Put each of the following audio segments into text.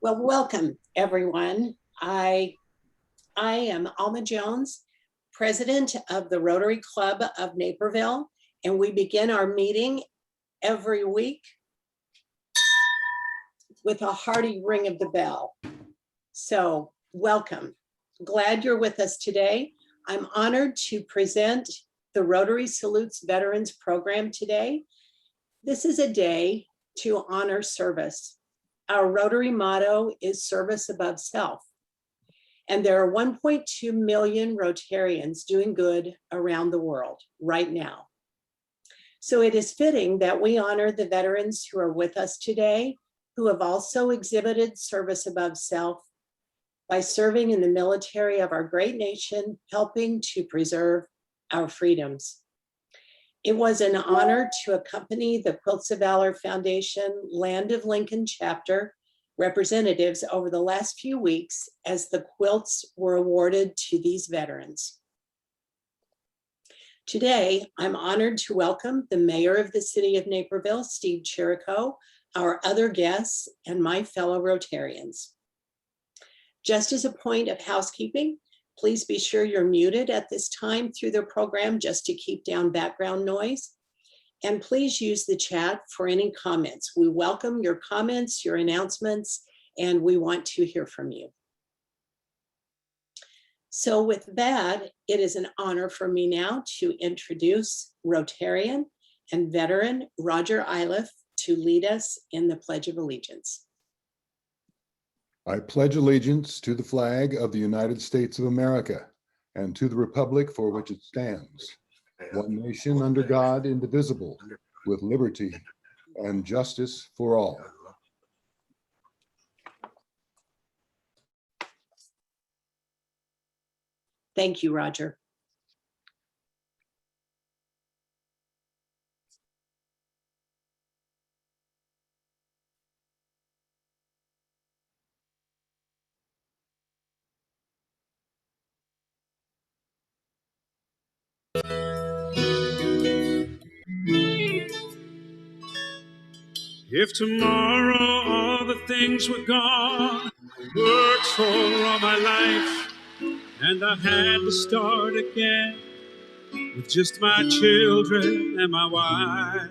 Well, welcome everyone. I am Alma Jones, president of the Rotary Club of Naperville, and we begin our meeting every week with a hearty ring of the bell. So welcome. Glad you're with us today. I'm honored to present the Rotary Salutes Veterans Program today. This is a day to honor service. Our Rotary motto is service above self. And there are 1.2 million Rotarians doing good around the world right now. So it is fitting that we honor the veterans who are with us today, who have also exhibited service above self by serving in the military of our great nation, helping to preserve our freedoms. It was an honor to accompany the Quilts of Valor Foundation Land of Lincoln chapter representatives over the last few weeks as the quilts were awarded to these veterans. Today, I'm honored to welcome the mayor of the city of Naperville, Steve Chirico, our other guests, and my fellow Rotarians. Just as a point of housekeeping, please be sure you're muted at this time through the program just to keep down background noise. And please use the chat for any comments. We welcome your comments, your announcements, and we want to hear from you. So with that, it is an honor for me now to introduce Rotarian and veteran Roger Iliff to lead us in the Pledge of Allegiance. I pledge allegiance to the flag of the United States of America and to the republic for which it stands, one nation under God, indivisible, with liberty and justice for all. Thank you, Roger. If tomorrow all the things were gone, worked for all my life, and I had to start again with just my children and my wife,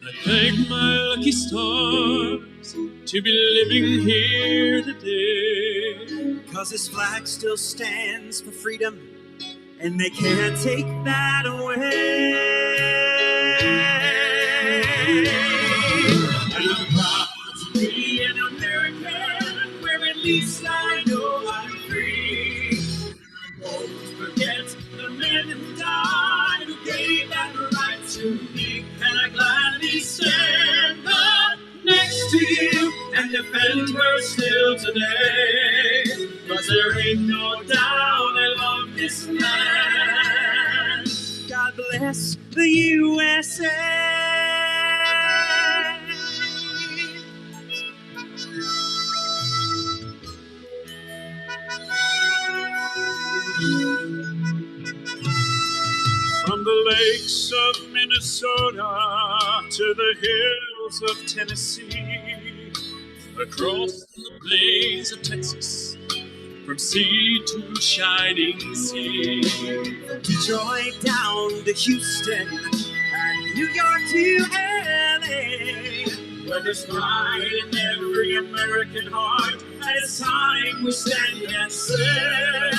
I thank my lucky stars to be living here today. 'Cause this flag still stands for freedom, and they can't take that away. And I'm proud to be an American, where at least I know I'm free. I won't forget the men who died, who gave that right to me. And I gladly stand up next to you and defend her still today. 'Cause there ain't no doubt I love this land. God bless the USA. From the lakes of Minnesota to the hills of Tennessee, across the plains of Texas, from sea to shining sea, From Detroit down to Houston and New York to LA, where there's pride in every American heart, and it's time we stand and say,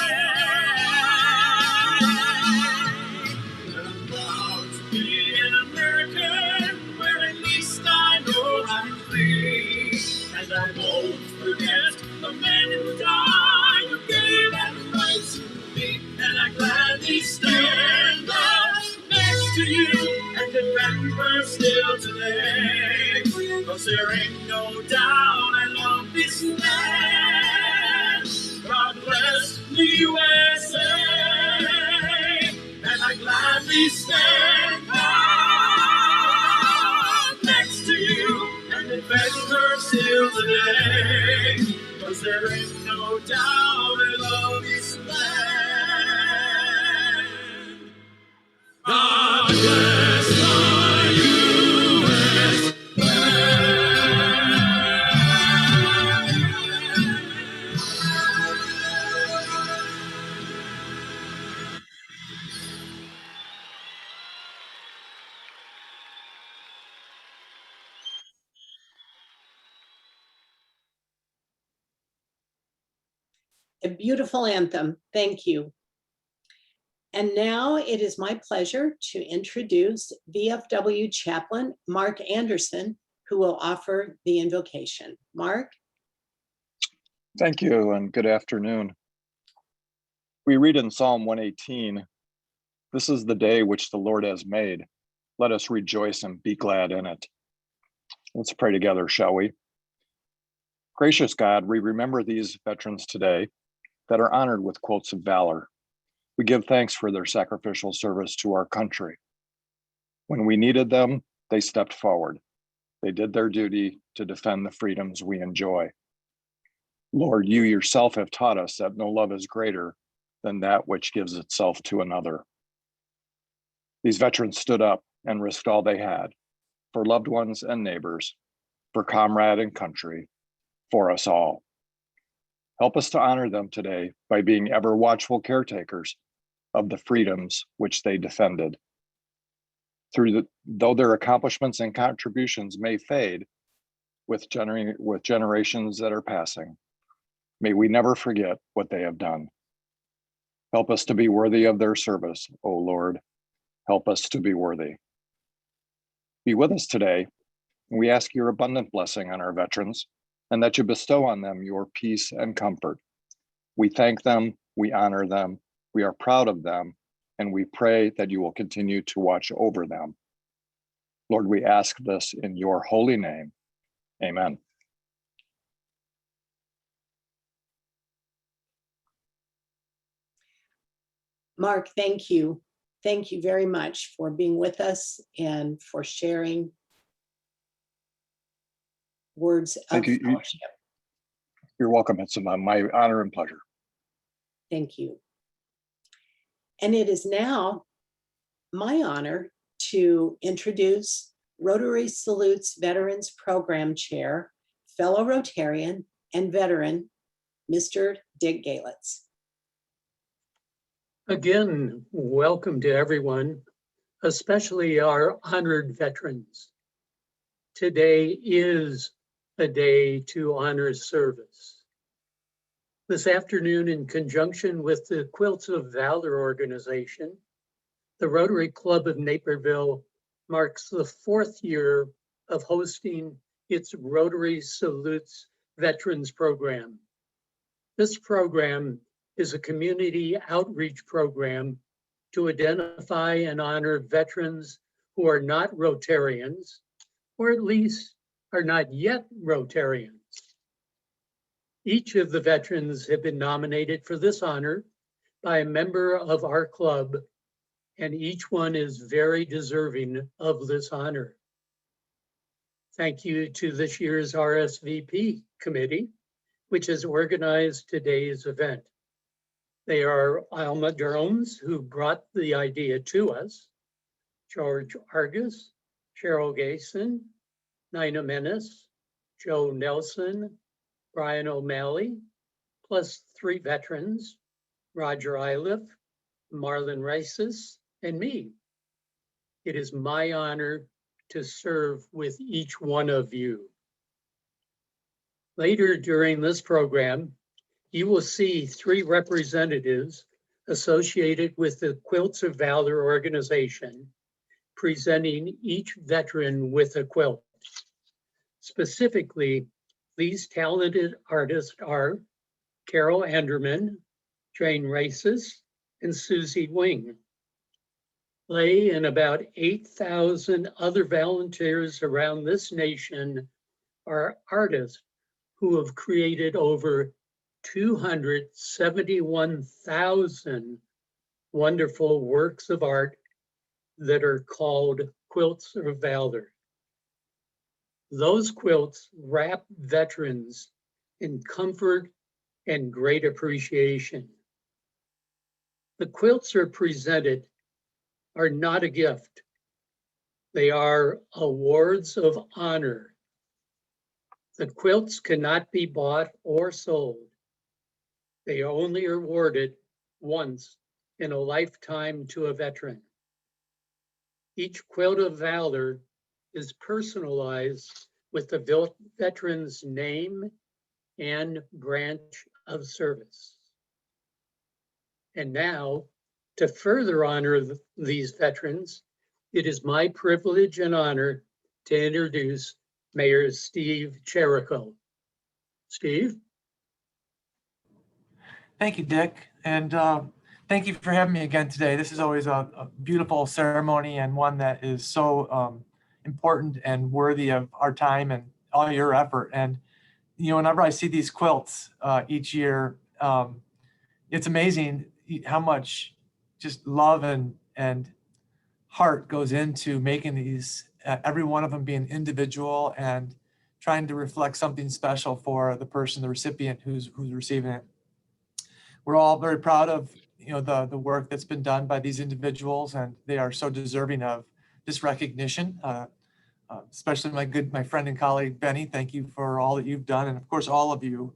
I'm proud to be an American, where at least I know I'm free, and I won't forget the men who died, who gave that right to me, and I gladly stand up next to you and defend her still today. 'Cause there ain't no doubt I love this land. God bless the USA, and I gladly stand up next to you and defend her still today. 'Cause there ain't no doubt I love this land. God bless the USA. A beautiful anthem. Thank you. And now it is my pleasure to introduce VFW Chaplain Mark Anderson, who will offer the invocation. Mark? Thank you and good afternoon. We read in Psalm 118, "This is the day which the Lord has made. Let us rejoice and be glad in it." Let's pray together, shall we? Gracious God, we remember these veterans today that are honored with quotes of valor. We give thanks for their sacrificial service to our country. When we needed them, they stepped forward. They did their duty to defend the freedoms we enjoy. Lord, you yourself have taught us that no love is greater than that which gives itself to another. These veterans stood up and risked all they had for loved ones and neighbors, for comrade and country, for us all. Help us to honor them today by being ever watchful caretakers of the freedoms which they defended. Though their accomplishments and contributions may fade with generations that are passing, may we never forget what they have done. Help us to be worthy of their service, O Lord. Help us to be worthy. Be with us today. We ask your abundant blessing on our veterans and that you bestow on them your peace and comfort. We thank them, we honor them, we are proud of them, and we pray that you will continue to watch over them. Lord, we ask this in your holy name. Amen. Mark, thank you. Thank you very much for being with us and for sharing words of fellowship. You're welcome. It's my honor and pleasure. Thank you. And it is now my honor to introduce Rotary Salutes Veterans Program Chair, fellow Rotarian and veteran, Mr. Dick Galitz. Again, welcome to everyone, especially our honored veterans. Today is a day to honor service. This afternoon, in conjunction with the Quilts of Valor organization, the Rotary Club of Naperville marks the 4th year of hosting its Rotary Salutes Veterans Program. This program is a community outreach program to identify and honor veterans who are not Rotarians, or at least are not yet Rotarians. Each of the veterans have been nominated for this honor by a member of our club, and each one is very deserving of this honor. Thank you to this year's RSVP committee, which has organized today's event. They are Alma Drones, who brought the idea to us, George Argus, Cheryl Gayson, Nina Menace, Joe Nelson, Brian O'Malley, plus 3 veterans, Roger Iliff, Marlon Rices, and me. It is my honor to serve with each one of you. Later during this program, you will see 3 representatives associated with the Quilts of Valor organization presenting each veteran with a quilt. Specifically, these talented artists are Carol Anderman, Jane Races, and Susie Wing. They and about 8,000 other volunteers around this nation are artists who have created over 271,000 wonderful works of art that are called Quilts of Valor. Those quilts wrap veterans in comfort and great appreciation. The quilts presented are not a gift. They are awards of honor. The quilts cannot be bought or sold. They are only awarded once in a lifetime to a veteran. Each quilt of valor is personalized with the veteran's name and branch of service. And now, to further honor these veterans, it is my privilege and honor to introduce Mayor Steve Cherico. Steve? Thank you, Dick. And thank you for having me again today. This is always a beautiful ceremony and one that is so important and worthy of our time and all your effort. And, you know, whenever I see these quilts each year, it's amazing how much just love and heart goes into making these, every one of them being individual and trying to reflect something special for the person, the recipient who's receiving it. We're all very proud of, you know, the work that's been done by these individuals, and they are so deserving of this recognition. Especially my friend and colleague Benny, thank you for all that you've done, and of course all of you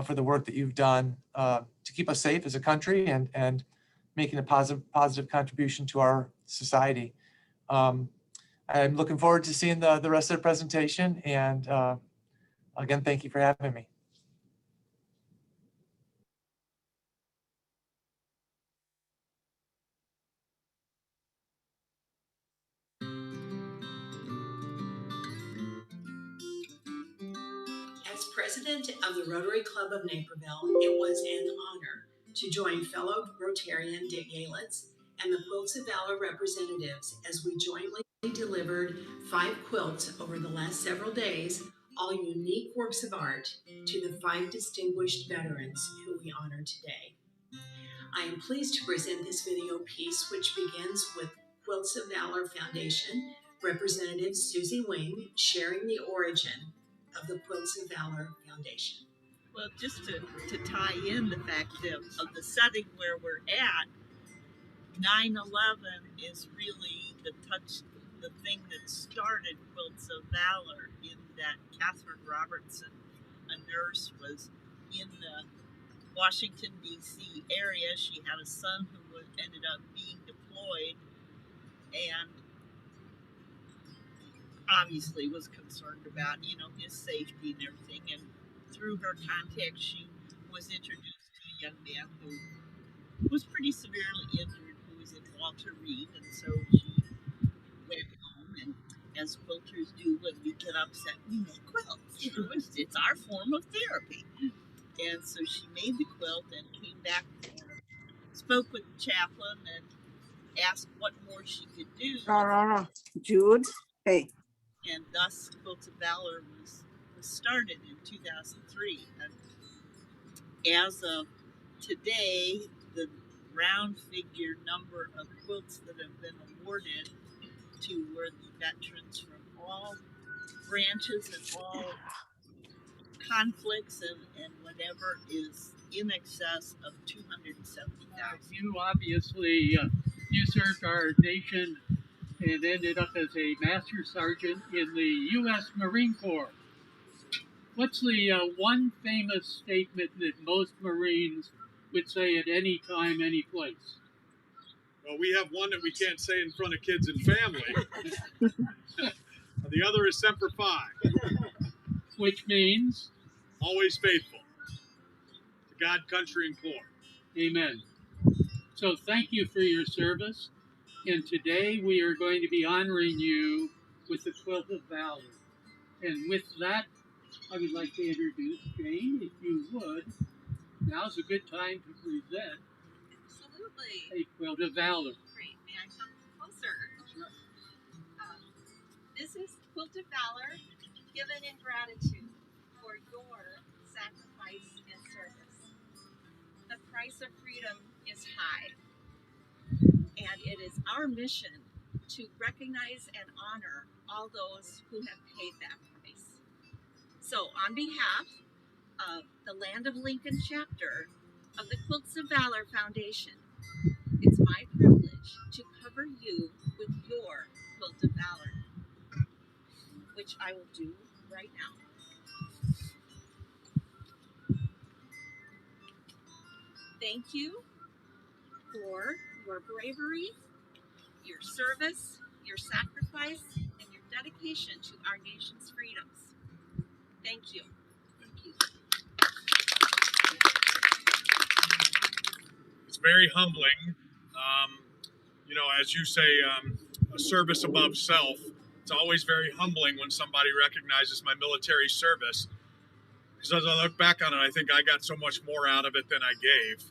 for the work that you've done to keep us safe as a country and making a positive contribution to our society. I'm looking forward to seeing the rest of the presentation, and again, thank you for having me. As president of the Rotary Club of Naperville, it was an honor to join fellow Rotarian Dick Yalitz and the Quilts of Valor representatives as we jointly delivered 5 quilts over the last several days, all unique works of art, to the 5 distinguished veterans who we honor today. I am pleased to present this video piece, which begins with Quilts of Valor Foundation Representative Susie Wing sharing the origin of the Quilts of Valor Foundation. Well, just to tie in the fact of the setting where we're at, 9/11 is really the thing that started Quilts of Valor, in that Catherine Robertson, a nurse, was in the Washington, D.C. area. She had a son who ended up being deployed and obviously was concerned about, you know, his safety and everything. And through her contact, she was introduced to a young man who was pretty severely injured, who was in Walter Reed. And so she went home, and as quilters do when we get upset, we make quilts. You know, it's our form of therapy. And so she made the quilt and came back, spoke with the chaplain, and asked what more she could do. Jude, hey. And thus Quilts of Valor was started in 2003. And as of today, the round figure number of quilts that have been awarded to worthy veterans from all branches and all conflicts and whatever is in excess of 270,000. You obviously, you served our nation and ended up as a master sergeant in the U.S. Marine Corps. What's the one famous statement that most Marines would say at any time, any place? Well, we have one that we can't say in front of kids and family. The other is Semper Fi. Which means? Always faithful to God, country, and corps. Amen. So thank you for your service. And today we are going to be honoring you with the Quilt of Valor. And with that, I would like to introduce Jane, if you would. Now's a good time to present. Absolutely. A Quilt of Valor. Great. May I come closer? Sure. This is Quilt of Valor, given in gratitude for your sacrifice and service. The price of freedom is high, and it is our mission to recognize and honor all those who have paid that price. So on behalf of the Land of Lincoln chapter of the Quilts of Valor Foundation, it's my privilege to cover you with your Quilt of Valor, which I will do right now. Thank you for your bravery, your service, your sacrifice, and your dedication to our nation's freedoms. Thank you. Thank you. it's very humbling. As you say, a service above self. It's always very humbling when somebody recognizes my military service. Because as I look back on it, I think I got so much more out of it than I gave.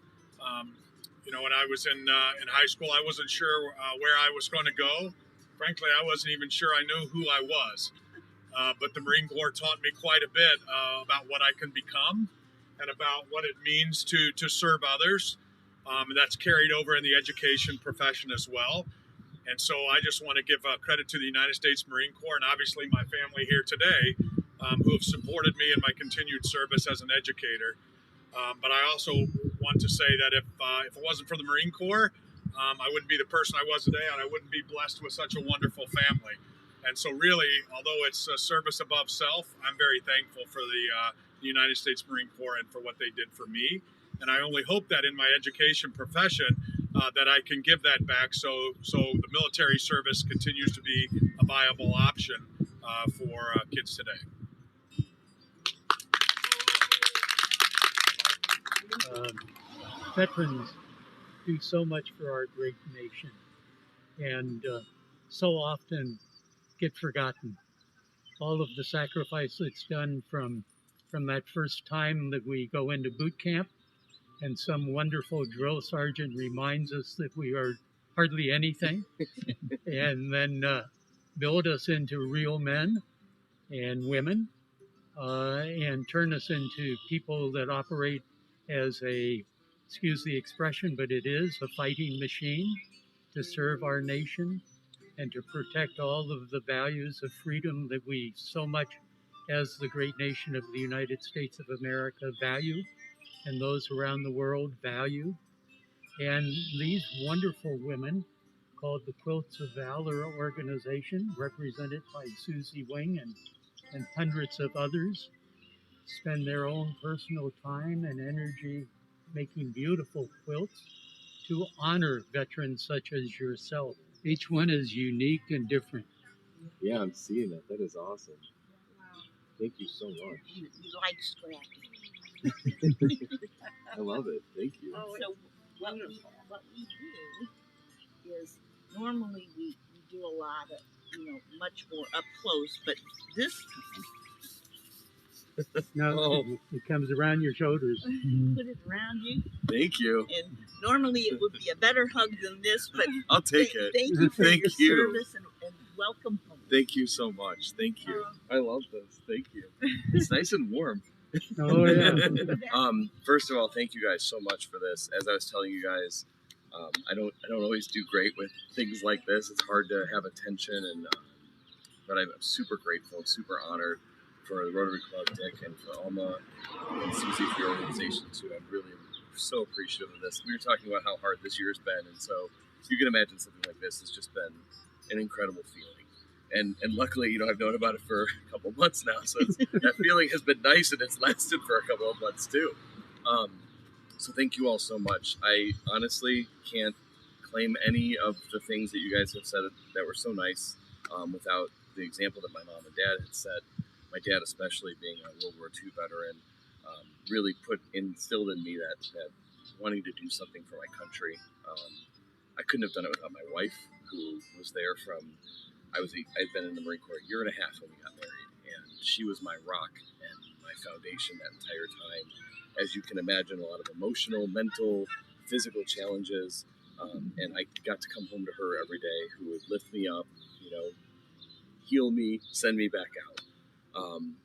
When I was in high school, I wasn't sure where I was going to go. Frankly, I wasn't even sure I knew who I was. But the Marine Corps taught me quite a bit about what I can become and about what it means to serve others. And that's carried over in the education profession as well. And so I just want to give credit to the United States Marine Corps and obviously my family here today who have supported me in my continued service as an educator. But I also want to say that if it wasn't for the Marine Corps, I wouldn't be the person I was today, and I wouldn't be blessed with such a wonderful family. And so really, although it's a service above self, I'm very thankful for the United States Marine Corps and for what they did for me. And I only hope that in my education profession that I can give that back so the military service continues to be a viable option for kids today. Veterans do so much for our great nation and so often get forgotten. All of the sacrifice that's done from that first time that we go into boot camp, and some wonderful drill sergeant reminds us that we are hardly anything, and then build us into real men and women, and turn us into people that operate as excuse the expression, but it is a fighting machine to serve our nation and to protect all of the values of freedom that we so much as the great nation of the United States of America value, and those around the world value. And these wonderful women, called the Quilts of Valor organization, represented by Susie Wing and hundreds of others, spend their own personal time and energy making beautiful quilts to honor veterans such as yourself. Each one is unique and different. Yeah, I'm seeing that. That is awesome. Thank you so much. You like scrapping. I love it. Thank you. So what we do is normally we do a lot of, much more up close, but this No, it comes around your shoulders. put it around you. Thank you. And normally it would be a better hug than this, but I'll take it. Thank you for Thank your you. service and welcome home. Thank you so much. Thank you. I love this. Thank you. It's nice and warm. Oh yeah. First of all, thank you guys so much for this. As I was telling you guys, I don't always do great with things like this. It's hard to have attention, and but I'm super grateful and super honored for the Rotary Club, Dick, and for Alma and Susie for your organization too. I'm really so appreciative of this. We were talking about how hard this year's been, and so you can imagine something like this has just been an incredible feeling. And luckily, I've known about it for a couple months now, so that feeling has been nice, and it's lasted for a couple of months too. So thank you all so much. I honestly can't claim any of the things that you guys have said that were so nice without the example that my mom and dad had set. My dad, especially being a World War II veteran, really instilled in me that wanting to do something for my country. I couldn't have done it without my wife, who was there from. I'd been in the Marine Corps a year and a half when we got married, and she was my rock and my foundation that entire time. As you can imagine, a lot of emotional, mental, physical challenges, and I got to come home to her every day, who would lift me up, heal me, send me back out.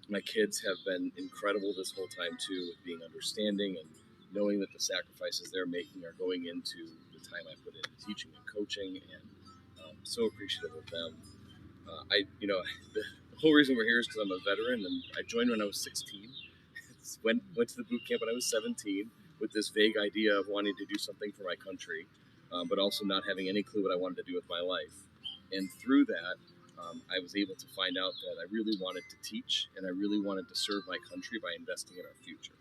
My kids have been incredible this whole time too, with being understanding and knowing that the sacrifices they're making are going into the time I put into teaching and coaching, and so appreciative of them. The whole reason we're here is because I'm a veteran, and I joined when I was 16. Went to the boot camp when I was 17 with this vague idea of wanting to do something for my country, but also not having any clue what I wanted to do with my life. And through that, I was able to find out that I really wanted to teach, and I really wanted to serve my country by investing in our future.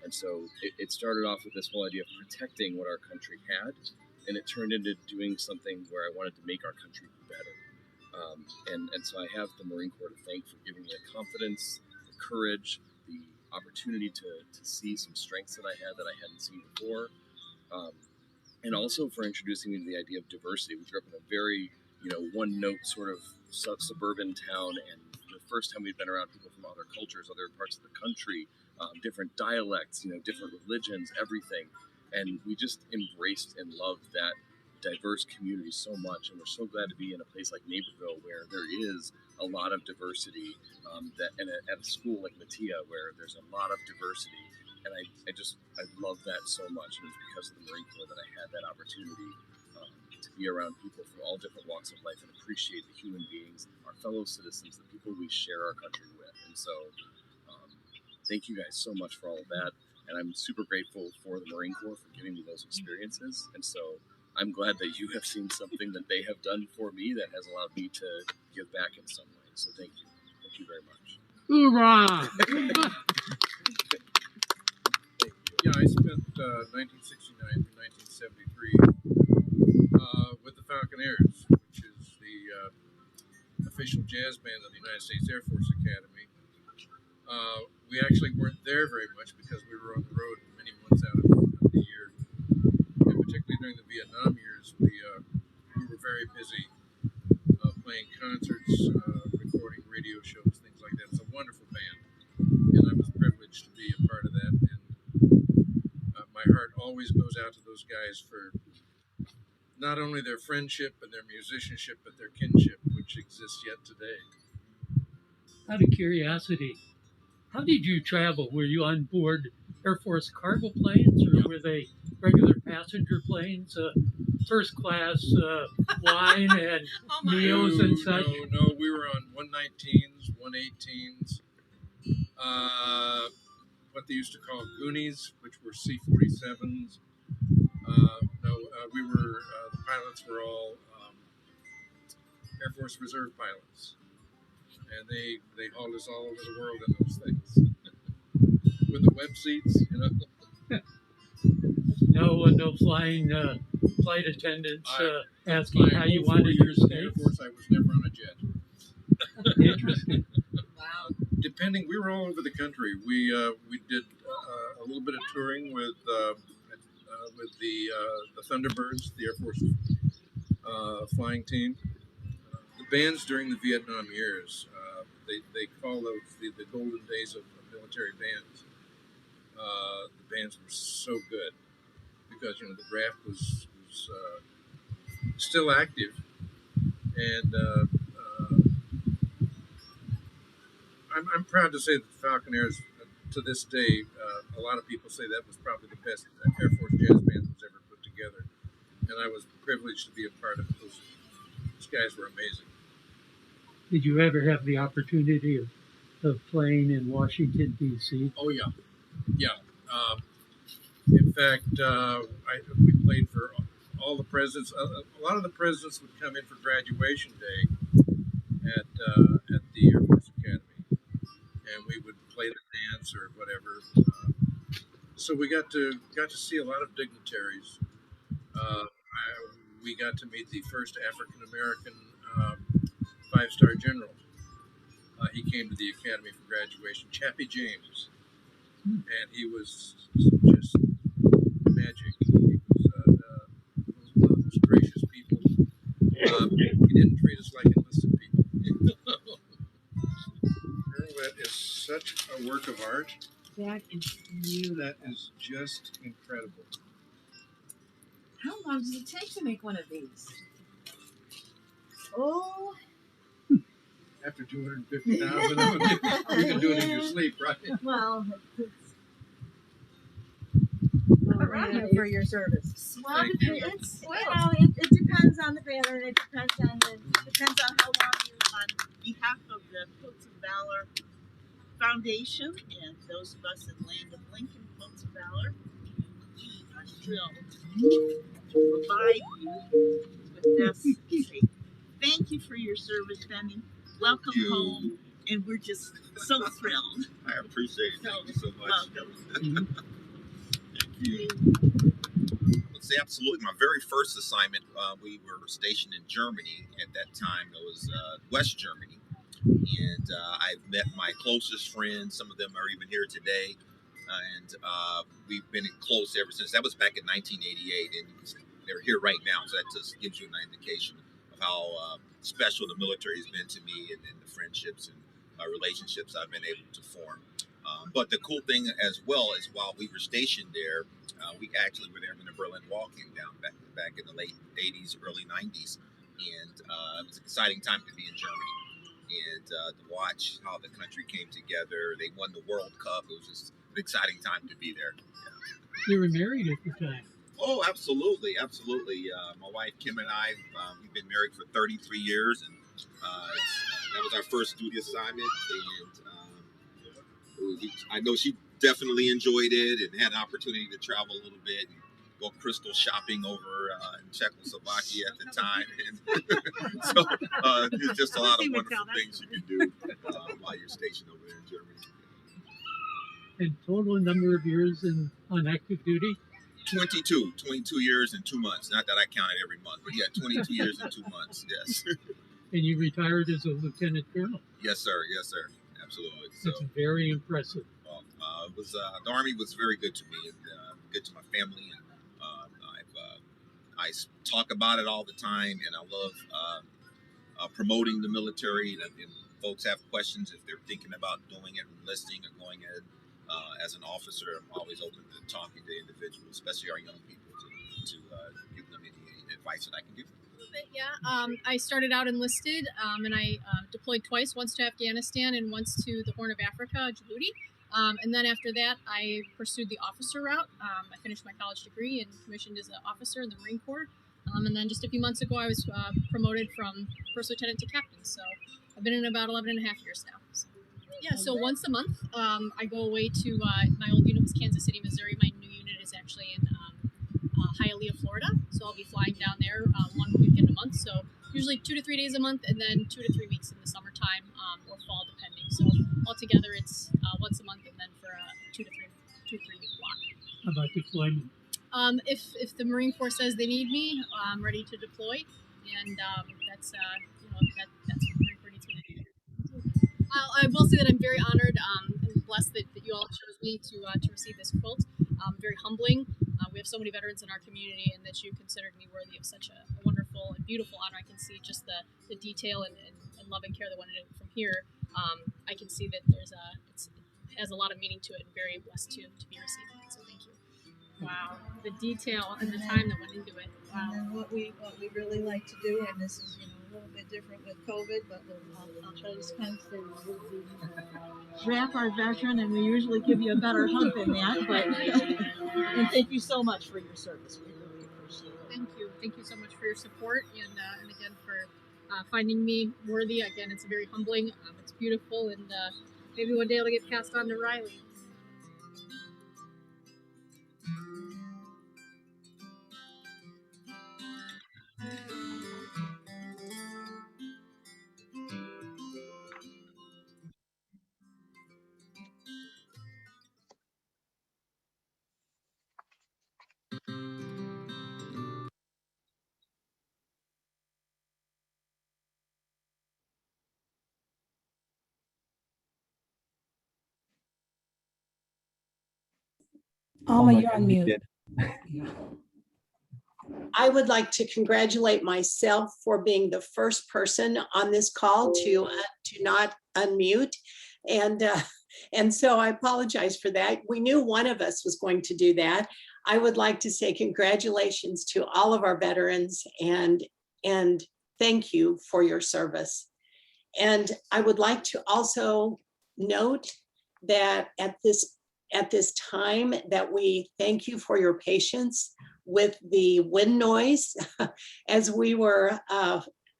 And so it started off with this whole idea of protecting what our country had, and it turned into doing something where I wanted to make our country better. And so I have the Marine Corps to thank for giving me the confidence, the courage, the opportunity to see some strengths that I had that I hadn't seen before. and also for introducing me to the idea of diversity. We grew up in a very, one note sort of suburban town, and the first time we'd been around people from other cultures, other parts of the country, different dialects, different religions, everything. And we just embraced and loved that diverse community so much. And we're so glad to be in a place like Naperville where there is a lot of diversity, and at a school like Matia where there's a lot of diversity. And I love that so much. And it's because of the Marine Corps that I had that opportunity to be around people from all different walks of life and appreciate the human beings, our fellow citizens, the people we share our country with. And so thank you guys so much for all of that. And I'm super grateful for the Marine Corps for giving me those experiences. And so I'm glad that you have seen something that they have done for me that has allowed me to give back in some way. So thank you. Thank you very much. Hoorah! Yeah, I spent 1969 to 1973 with the Falconeers, which is the official jazz band of the United States Air Force Academy. We actually weren't there very much because we were on the road many months out of the year. And particularly during the Vietnam years, we were very busy playing concerts, recording radio shows, things like that. It's a wonderful band, and I was privileged to be a part of that. And my heart always goes out to those guys for not only their friendship and their musicianship, but their kinship, which exists yet today. Out of curiosity, how did you travel? Were you on board Air Force cargo planes, or were they regular passenger planes, first class wine and meals and such? No, we were on 119s, 118s, what they used to call Goonies, which were C-47s. The pilots were all Air Force Reserve pilots, and they hauled us all over the world in those things with the web seats, No flying flight attendants asking how you wanted your stay. Air Force, I was never on a jet. Interesting. Wow. We were all over the country. We did a little bit of touring with the Thunderbirds, the Air Force flying team. The bands during the Vietnam years, they call those the golden days of military bands. The bands were so good because the draft was still active, and I'm proud to say that the Falconeers, to this day, a lot of people say that was probably the best Air Force jazz band that was ever put together, and I was privileged to be a part of it. Those guys were amazing. Did you ever have the opportunity of playing in Washington, D.C.? Oh, yeah. In fact, we played for all the presidents. A lot of the presidents would come in for graduation day at the Air Force Academy, and we would play the dance or whatever. So we got to see a lot of dignitaries. We got to meet the first African American 5-star general. He came to the academy for graduation, Chappie James, and he was just magic. He was one of the most gracious people. He didn't treat us like enlisted people. Girl, that is such a work of art. That is That is just incredible. How long does it take to make one of these? Oh. After 250,000, you can do it in your sleep, right? Well, Thank you for your service. well, Thank you. it's it depends on the banner, and it depends on how long you're on behalf of the Quilts of Valor Foundation and those of us in Land of Lincoln Quilts of Valor. We are thrilled to provide you with this. Thank you for your service, Benny. Welcome home, and we're just so thrilled. I appreciate it. Thank you so much. Welcome. Thank you. Let's say absolutely. My very first assignment, we were stationed in Germany at that time. It was West Germany, and I've met my closest friends. Some of them are even here today, and we've been close ever since. That was back in 1988, and they're here right now. So that just gives you an indication of how special the military has been to me, and the friendships and relationships I've been able to form. But the cool thing as well is while we were stationed there, we actually were there when the Berlin Wall came down back in the late 80s, early 90s. And it was an exciting time to be in Germany and to watch how the country came together. They won the World Cup. It was just an exciting time to be there. You were married at the time. Oh, absolutely, absolutely. My wife Kim and I, we've been married for 33 years, and that was our first duty assignment. And I know she definitely enjoyed it and had an opportunity to travel a little bit and go crystal shopping over in Czechoslovakia at the time. And so there's just a lot of wonderful things you can do while you're stationed over there in Germany. And total number of years on active duty? 22 years and 2 months. Not that I counted every month, but yeah, 22 years and 2 months. Yes. And you retired as a lieutenant colonel? Yes, sir. Yes, sir. Absolutely. So, that's very impressive. Well, it was the Army was very good to me and good to my family, and I talk about it all the time, and I love promoting the military. And folks have questions if they're thinking about doing it, enlisting, or going in. As an officer, I'm always open to talking to individuals, especially our young people, to give them any advice that I can give. Yeah, I started out enlisted, and I deployed twice, once to Afghanistan and once to the Horn of Africa, Djibouti. And then after that, I pursued the officer route. I finished my college degree and commissioned as an officer in the Marine Corps. And then just a few months ago, I was promoted from first lieutenant to captain. So I've been in about 11 and a half years now. So. Yeah, so once a month, I go away to, my old unit was Kansas City, Missouri. My new unit is actually in Hialeah, Florida. So I'll be flying down there 1 weekend a month. So usually 2 to 3 days a month, and then 2 to 3 weeks in the summertime or fall, depending. So altogether, it's once a month, and then for a 2 to 3 week block. How about deployment? If the Marine Corps says they need me, I'm ready to deploy, and that's that's what the Marine Corps needs me to do. I will say that I'm very honored and blessed that you all chose me to receive this quilt. Very humbling. We have so many veterans in our community, and that you considered me worthy of such a wonderful and beautiful honor. I can see just the detail and love and care that went into it from here. I can see that it has a lot of meaning to it, and very blessed to be receiving it. So thank you. Wow, the detail and the time that went into it. Wow. And what we really like to do, and this is a little bit different with COVID, but I'll try to kind of wrap our veteran, and we usually give you a better hug than that. But and thank you so much for your service. We really appreciate it. Thank you so much for your support, and again for finding me worthy. Again, it's very humbling. It's beautiful, and maybe one day it'll get passed on to Riley. Alma, you're on mute. I would like to congratulate myself for being the first person on this call to not unmute. And so I apologize for that. We knew one of us was going to do that. I would like to say congratulations to all of our veterans and thank you for your service. And I would like to also note that at this time that we thank you for your patience with the wind noise as we were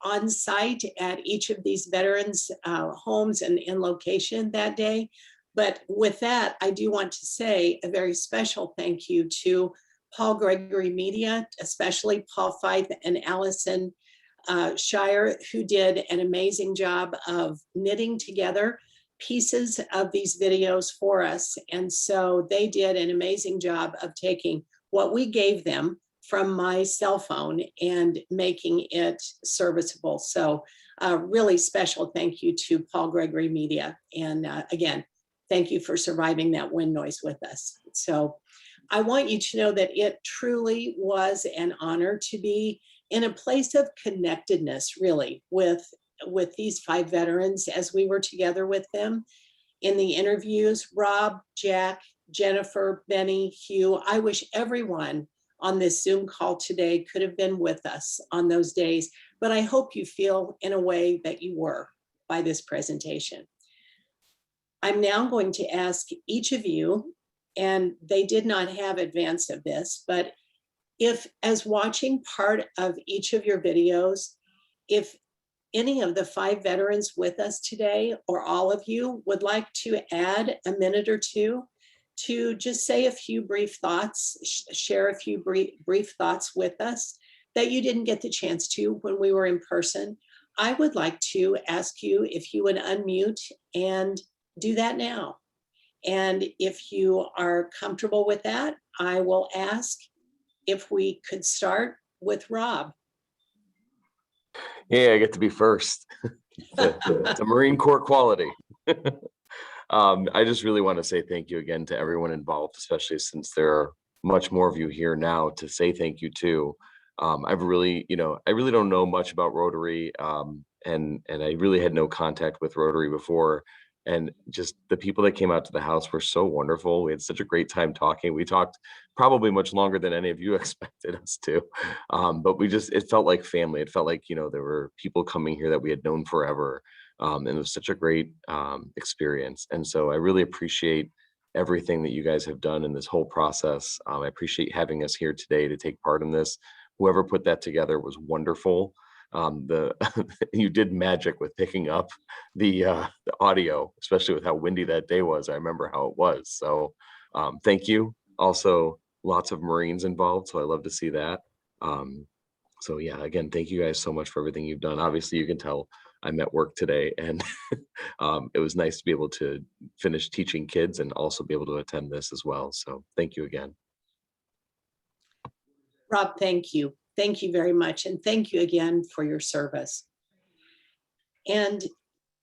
on site at each of these veterans' homes and in location that day. But with that, I do want to say a very special thank you to Paul Gregory Media, especially Paul Fife and Allison Shire, who did an amazing job of knitting together pieces of these videos for us. And so they did an amazing job of taking what we gave them from my cell phone and making it serviceable. So really special thank you to Paul Gregory Media. And again, thank you for surviving that wind noise with us. So I want you to know that it truly was an honor to be in a place of connectedness, really, with these 5 veterans as we were together with them in the interviews. Rob, Jack, Jennifer, Benny, Hugh, I wish everyone on this Zoom call today could have been with us on those days, but I hope you feel in a way that you were by this presentation. I'm now going to ask each of you, and they did not have advance of this, but if, as watching part of each of your videos, if any of the 5 veterans with us today, or all of you, would like to add a minute or two to just say a few brief thoughts, share a few brief thoughts with us that you didn't get the chance to when we were in person, I would like to ask you if you would unmute and do that now. And if you are comfortable with that, I will ask if we could start with Rob. Yeah, I get to be first. It's a Marine Corps quality. I just really want to say thank you again to everyone involved, especially since there are much more of you here now to say thank you to. I really don't know much about Rotary, and I really had no contact with Rotary before. And just the people that came out to the house were so wonderful. We had such a great time talking. We talked probably much longer than any of you expected us to. But it felt like family. It felt like, there were people coming here that we had known forever. And it was such a great experience. And so I really appreciate everything that you guys have done in this whole process. I appreciate having us here today to take part in this. Whoever put that together was wonderful. You did magic with picking up the audio, especially with how windy that day was. I remember how it was. So thank you. Also, lots of Marines involved, so I love to see that. So yeah, again, thank you guys so much for everything you've done. Obviously, you can tell I'm at work today, and it was nice to be able to finish teaching kids and also be able to attend this as well. So thank you again. Rob, thank you. Thank you very much. And thank you again for your service. And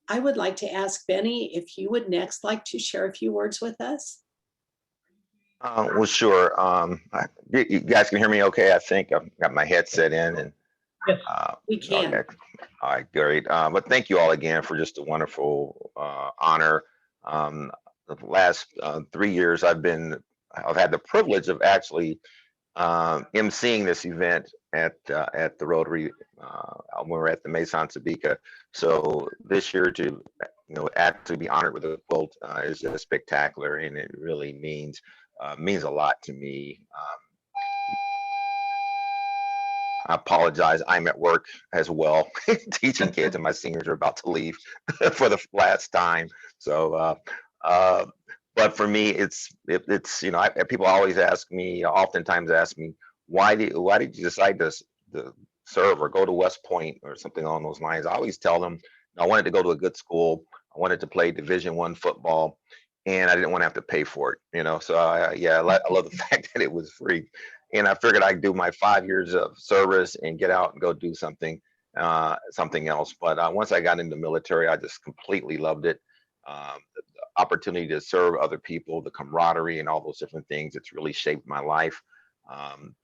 I would like to ask Benny if you would next like to share a few words with us. Well, sure. You guys can hear me okay, I think. I've got my headset in. And we can. Okay. All right, great. But thank you all again for just a wonderful honor. The last 3 years I've had the privilege of actually emceeing this event at the Rotary when we're at the Maison Sabika. So this year to actually be honored with a quilt is just spectacular, and it really means a lot to me. I apologize. I'm at work as well, teaching kids, and my seniors are about to leave for the last time. So, but for me, it's people oftentimes ask me, why did you decide to serve or go to West Point or something along those lines? I always tell them I wanted to go to a good school. I wanted to play Division I football, and I didn't want to have to pay for it. So I love the fact that it was free. And I figured I'd do my 5 years of service and get out and go do something else. But once I got into the military, I just completely loved it. The opportunity to serve other people, the camaraderie, and all those different things. It's really shaped my life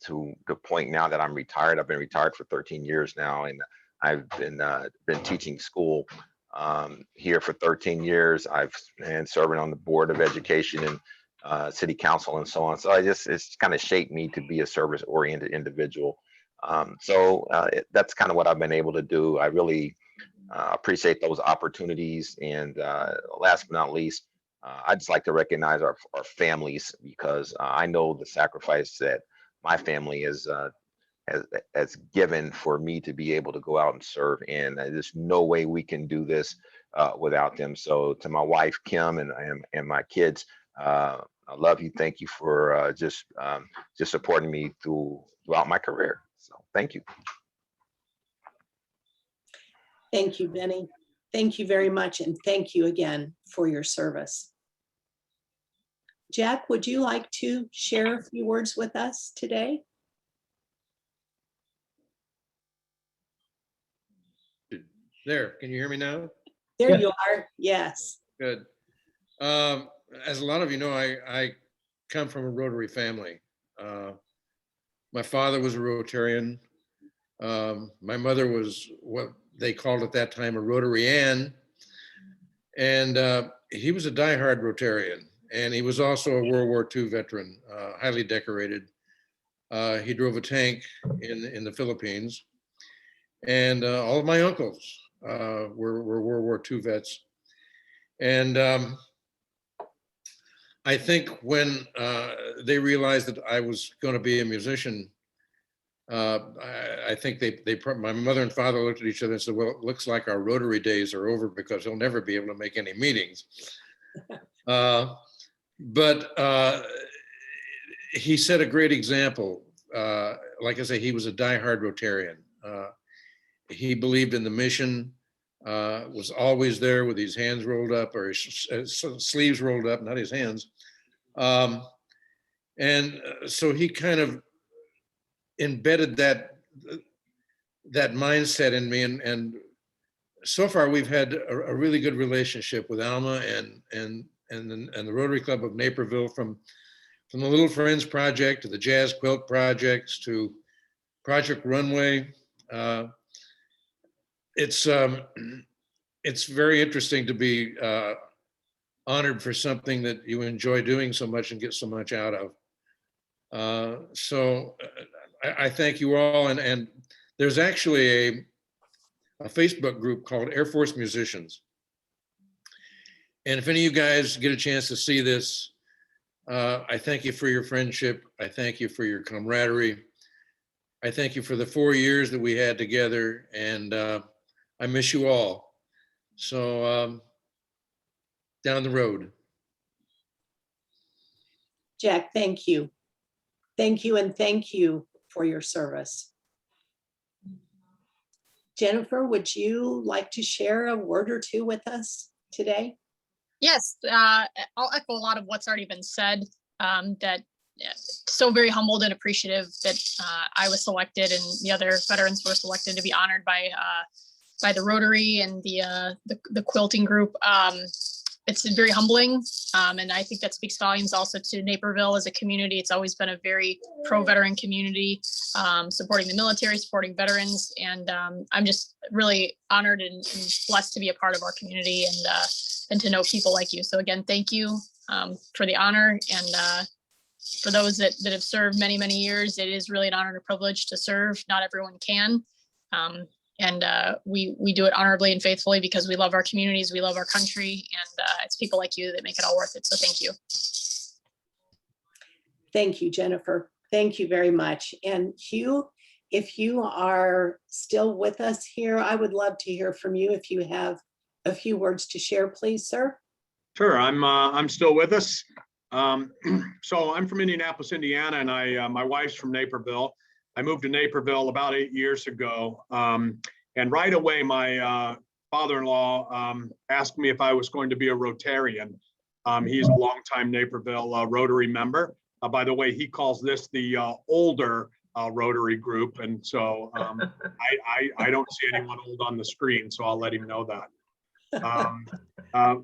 to the point now that I'm retired. I've been retired for 13 years now, and I've been teaching school here for 13 years. I've been serving on the board of education and city council and so on. So it's kind of shaped me to be a service-oriented individual. That's kind of what I've been able to do. I really appreciate those opportunities. And last but not least, I'd just like to recognize our families, because I know the sacrifice that my family has given for me to be able to go out and serve. And there's no way we can do this without them. So to my wife, Kim, and my kids, I love you. Thank you for just supporting me throughout my career. So thank you. Thank you, Benny. Thank you very much. And thank you again for your service. Jack, would you like to share a few words with us today? There, can you hear me now? There you are. Yes. Good. As a lot of you know, I come from a Rotary family. My father was a Rotarian. My mother was what they called at that time a Rotarian. And he was a diehard Rotarian. And he was also a World War II veteran, highly decorated. He drove a tank in the Philippines. And all of my uncles were World War II vets. And I think when they realized that I was going to be a musician, I think my mother and father looked at each other and said, well, it looks like our Rotary days are over because he'll never be able to make any meetings. But he set a great example. Like I say, he was a diehard Rotarian. He believed in the mission, was always there with his hands rolled up or his sleeves rolled up, not his hands. And so he kind of embedded that mindset in me. And so far we've had a really good relationship with Alma and the Rotary Club of Naperville, from the Little Friends Project to the Jazz Quilt Projects to Project Runway. It's very interesting to be honored for something that you enjoy doing so much and get so much out of. So I thank you all. And there's actually a Facebook group called Air Force Musicians. And if any of you guys get a chance to see this, I thank you for your friendship. I thank you for your camaraderie. I thank you for the 4 years that we had together, and I miss you all. So down the road. Jack, thank you. Thank you, and thank you for your service. Jennifer, would you like to share a word or two with us today? Yes, I'll echo a lot of what's already been said. That so very humbled and appreciative that I was selected and the other veterans were selected to be honored by the Rotary and the quilting group. It's very humbling, and I think that speaks volumes also to Naperville as a community. It's always been a very pro-veteran community, supporting the military, supporting veterans, and I'm just really honored and blessed to be a part of our community and to know people like you. So again, thank you for the honor, and for those that have served many, many years, it is really an honor and a privilege to serve. Not everyone can. And we do it honorably and faithfully because we love our communities, we love our country, and it's people like you that make it all worth it. So thank you. Thank you, Jennifer. Thank you very much. And Hugh, if you are still with us here, I would love to hear from you. If you have a few words to share, please, sir. Sure, I'm still with us. So I'm from Indianapolis, Indiana, and my wife's from Naperville. I moved to Naperville about 8 years ago. And right away, my father-in-law asked me if I was going to be a Rotarian. He's a longtime Naperville Rotary member. By the way, he calls this the older Rotary group. And so I don't see anyone old on the screen, so I'll let him know that.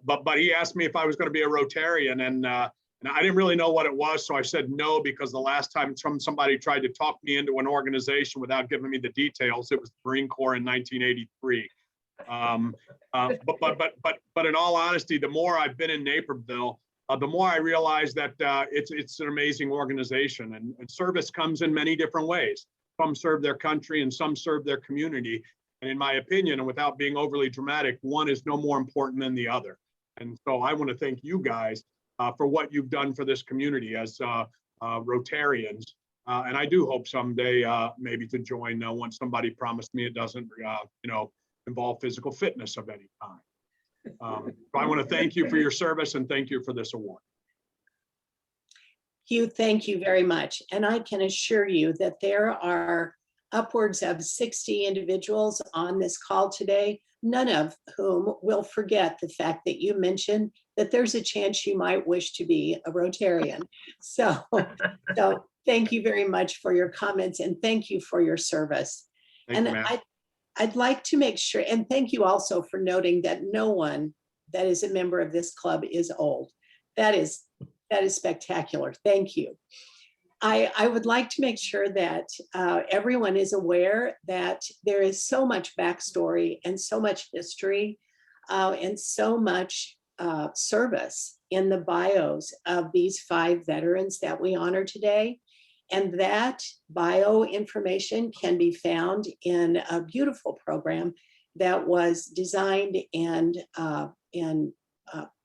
But he asked me if I was going to be a Rotarian, and I didn't really know what it was, so I said no, because the last time somebody tried to talk me into an organization without giving me the details, it was the Marine Corps in 1983. But in all honesty, the more I've been in Naperville, the more I realize that it's an amazing organization, and service comes in many different ways. Some serve their country and some serve their community. And in my opinion, and without being overly dramatic, one is no more important than the other. And so I want to thank you guys for what you've done for this community as Rotarians. And I do hope someday maybe to join once somebody promised me it doesn't involve physical fitness of any kind. So I want to thank you for your service and thank you for this award. Hugh, thank you very much. And I can assure you that there are upwards of 60 individuals on this call today, none of whom will forget the fact that you mentioned that there's a chance you might wish to be a Rotarian. So thank you very much for your comments, and thank you for your service. Thank and you, I'd like to make sure, and thank you also for noting that no one that is a member of this club is old. That is That is spectacular. Thank you. I would like to make sure that everyone is aware that there is so much backstory and so much history and so much service in the bios of these 5 veterans that we honor today. And that bio information can be found in a beautiful program that was designed and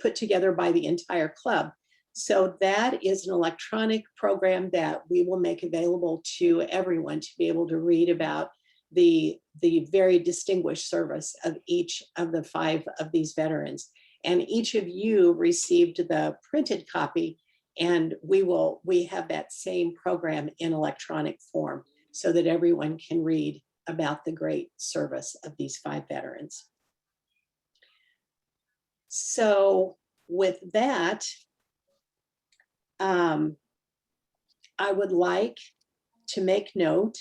put together by the entire club. So that is an electronic program that we will make available to everyone to be able to read about the very distinguished service of each of the 5 of these veterans. And each of you received the printed copy, and we have that same program in electronic form so that everyone can read about the great service of these 5 veterans. So with that, I would like to make note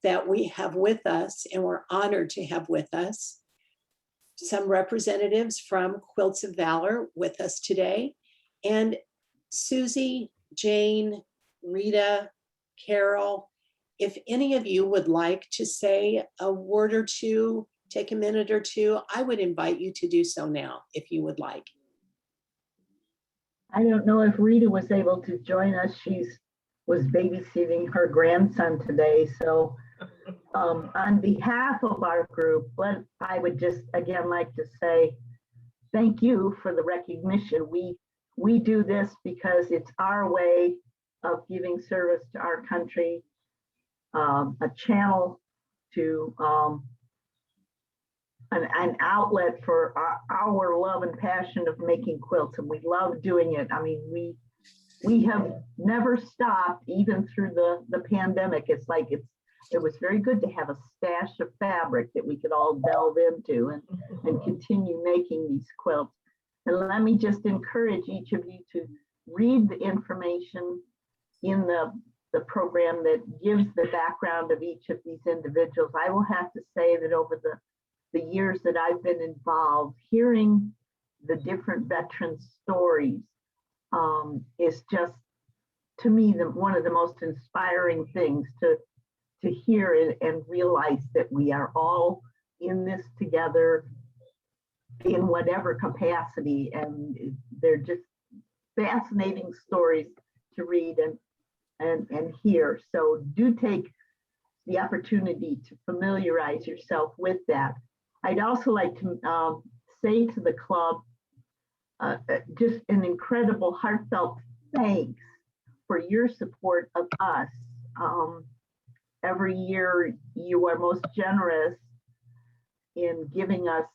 that we have with us, and we're honored to have with us, some representatives from Quilts of Valor with us today. And Susie, Jane, Rita, Carol, if any of you would like to say a word or two, take a minute or two, I would invite you to do so now, if you would like. I don't know if Rita was able to join us. She was babysitting her grandson today. So on behalf of our group, I would just again like to say thank you for the recognition. We do this because it's our way of giving service to our country, a channel to an outlet for our love and passion of making quilts, and we love doing it. I mean, we have never stopped, even through the pandemic. It's like it was very good to have a stash of fabric that we could all delve into and continue making these quilts. And let me just encourage each of you to read the information in the program that gives the background of each of these individuals. I will have to say that over the years that I've been involved, hearing the different veteran stories is just, to me, one of the most inspiring things to hear and realize that we are all in this together in whatever capacity, and they're just fascinating stories to read and hear. So do take the opportunity to familiarize yourself with that. I'd also like to say to the club just an incredible heartfelt thanks for your support of us. Every year you are most generous in giving us,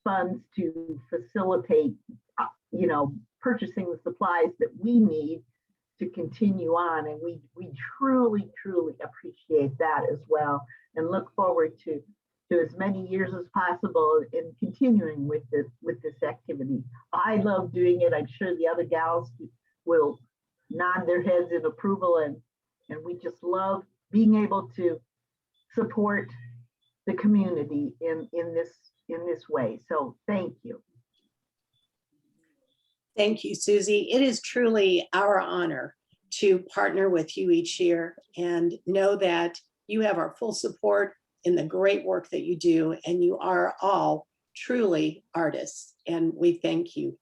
funds to facilitate, purchasing the supplies that we need to continue on. And we truly, truly appreciate that as well, and look forward to as many years as possible in continuing with this activity. I love doing it. I'm sure the other gals will nod their heads in approval, and we just love being able to support the community in this way. So thank you. Thank you, Susie. It is truly our honor to partner with you each year, and know that you have our full support in the great work that you do, and you are all truly artists, and we thank you.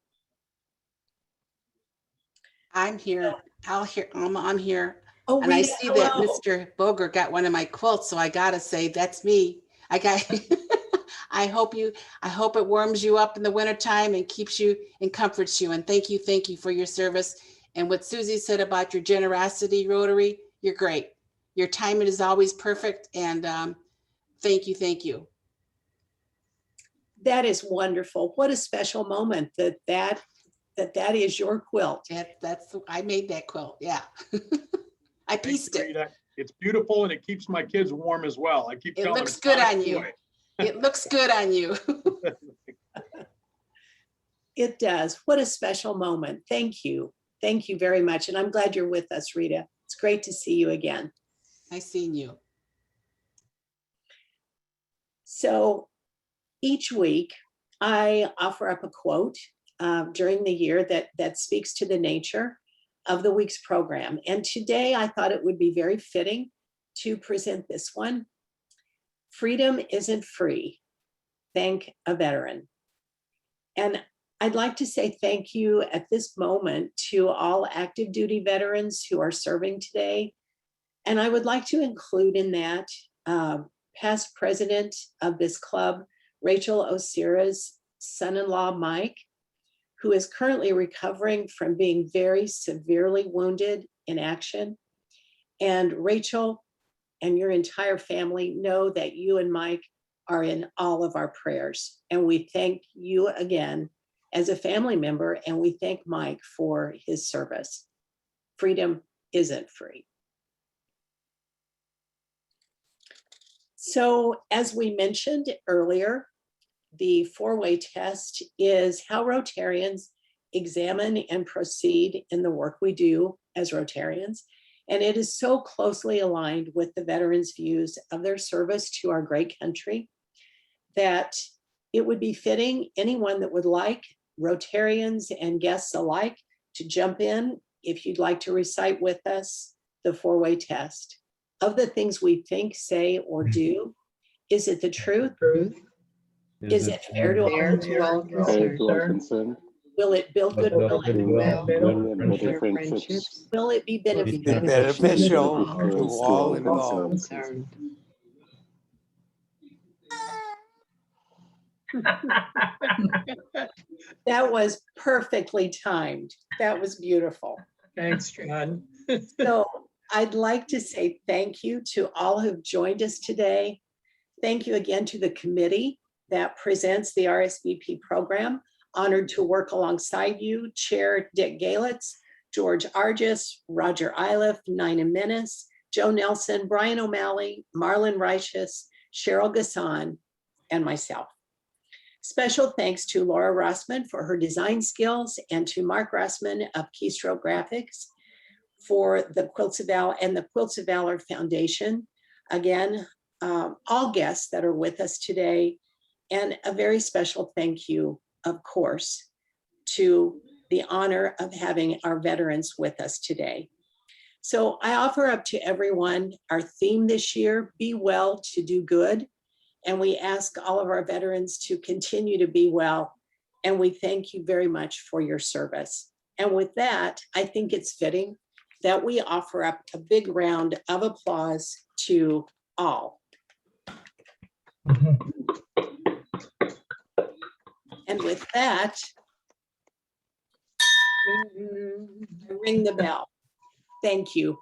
I'm here. I'm here. Oh, and I Rita, see that hello. Mr. Boger got one of my quilts, so I gotta say that's me. I hope it warms you up in the wintertime and keeps you and comforts you. And thank you for your service. And what Susie said about your generosity, Rotary, you're great. Your timing is always perfect. And thank you. That is wonderful. What a special moment that is your quilt. I made that quilt. Yeah. I pieced it. It's beautiful, and it keeps my kids warm as well. I keep telling them looks good on you. It looks good on you. It does. What a special moment. Thank you. Thank you very much. And I'm glad you're with us, Rita. It's great to see you again. Nice seeing you. So each week I offer up a quote during the year that speaks to the nature of the week's program. And today I thought it would be very fitting to present this one. Freedom isn't free. Thank a veteran. And I'd like to say thank you at this moment to all active duty veterans who are serving today. And I would like to include in that past president of this club, Rachel Osira's son-in-law, Mike, who is currently recovering from being very severely wounded in action. And Rachel and your entire family know that you and Mike are in all of our prayers. And we thank you again as a family member, and we thank Mike for his service. Freedom isn't free. So as we mentioned earlier, the four-way test is how Rotarians examine and proceed in the work we do as Rotarians. And it is so closely aligned with the veterans' views of their service to our great country that it would be fitting anyone that would like, Rotarians and guests alike, to jump in if you'd like to recite with us the four-way test. Of the things we think, say, or do, is it the truth? Is it fair to all concerned? Will it build goodwill and friendships? Will it be beneficial to all involved? That was perfectly timed. That was beautiful. Thanks, John. So I'd like to say thank you to all who've joined us today. Thank you again to the committee that presents the RSVP program. Honored to work alongside you, Chair Dick Galitz, George Argis, Roger Iliff, Nina Menace, Joe Nelson, Brian O'Malley, Marlon Reichus, Cheryl Gasson, and myself. Special thanks to Laura Rossman for her design skills and to Mark Rossman of Keystroke Graphics for the Quilts of Valor and the Quilts of Valor Foundation. Again, all guests that are with us today, and a very special thank you, of course, to the honor of having our veterans with us today. So I offer up to everyone our theme this year, Be Well to Do Good. And we ask all of our veterans to continue to be well. And we thank you very much for your service. And with that, I think it's fitting that we offer up a big round of applause to all. And with that, ring the bell. Thank you.